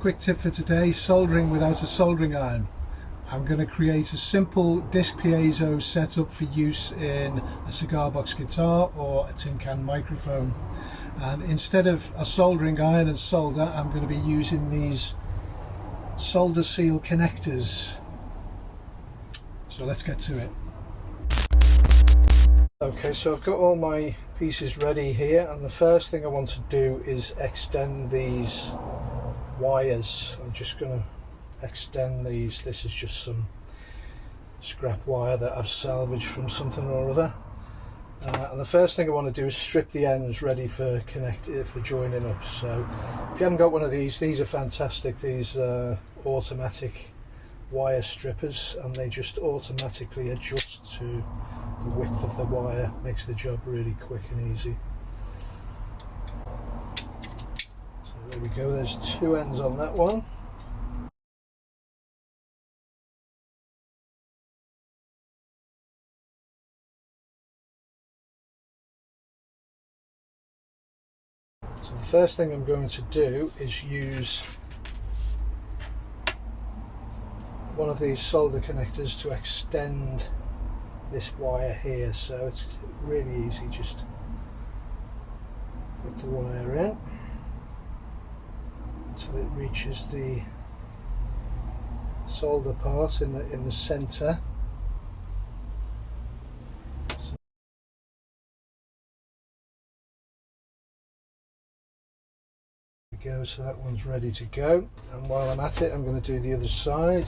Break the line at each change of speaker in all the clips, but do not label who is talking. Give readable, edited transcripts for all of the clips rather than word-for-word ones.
Quick tip for today: soldering without a soldering iron. I'm going to create a simple disc piezo setup for use in a cigar box guitar or a tin can microphone, and instead of a soldering iron and solder, I'm going to be using these solder seal connectors. So let's get to it. Okay, so I've got all my pieces ready here, and the first thing I want to do is extend these wires. I'm just going to extend these. This is just some scrap wire that I've salvaged from something or other, and the first thing I want to do is strip the ends ready for joining up. So if you haven't got one of these are fantastic. These are automatic wire strippers, and they just automatically adjust to the width of the wire. Makes the job really quick and easy. So there we go, there's two ends on that one. So the first thing I'm going to do is use one of these solder connectors to extend this wire here. So it's really easy, just put the wire in until it reaches the solder part in the center. So there we go, so that one's ready to go, and while I'm at it I'm going to do the other side.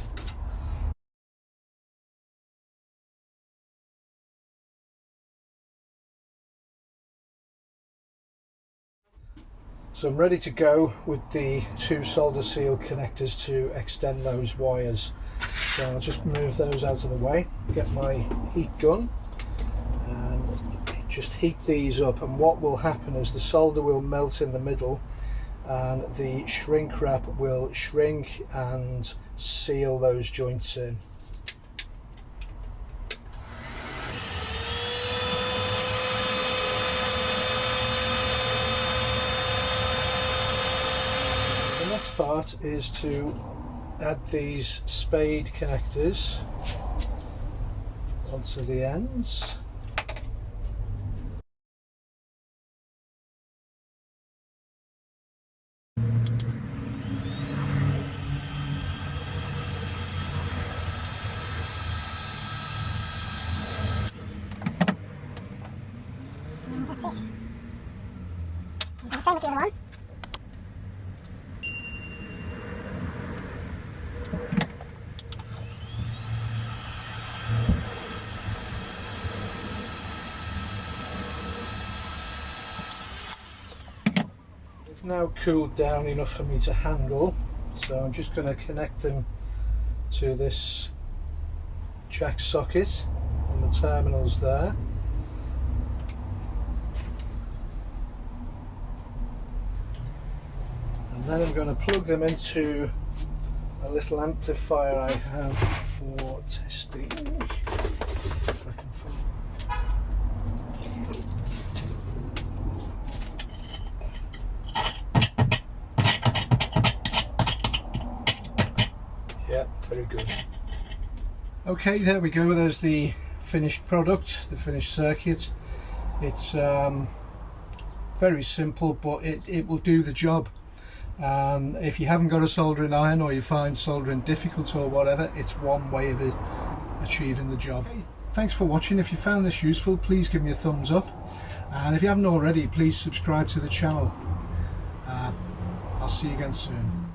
So I'm ready to go with the two solder seal connectors to extend those wires. So I'll just move those out of the way, get my heat gun and just heat these up, and what will happen is the solder will melt in the middle and the shrink wrap will shrink and seal those joints in. The next part is to add these spade connectors onto the ends.
That's it. And the same with the other one.
Now cooled down enough for me to handle, so I'm just going to connect them to this jack socket on the terminals there. And then I'm going to plug them into a little amplifier I have for testing. If I can find. Yeah, very good. Okay, there we go. There's the finished product, the finished circuit. It's very simple, but it will do the job. If you haven't got a soldering iron, or you find soldering difficult or whatever, it's one way of achieving the job. Thanks for watching. If you found this useful, please give me a thumbs up, and if you haven't already, please subscribe to the channel. I'll see you again soon.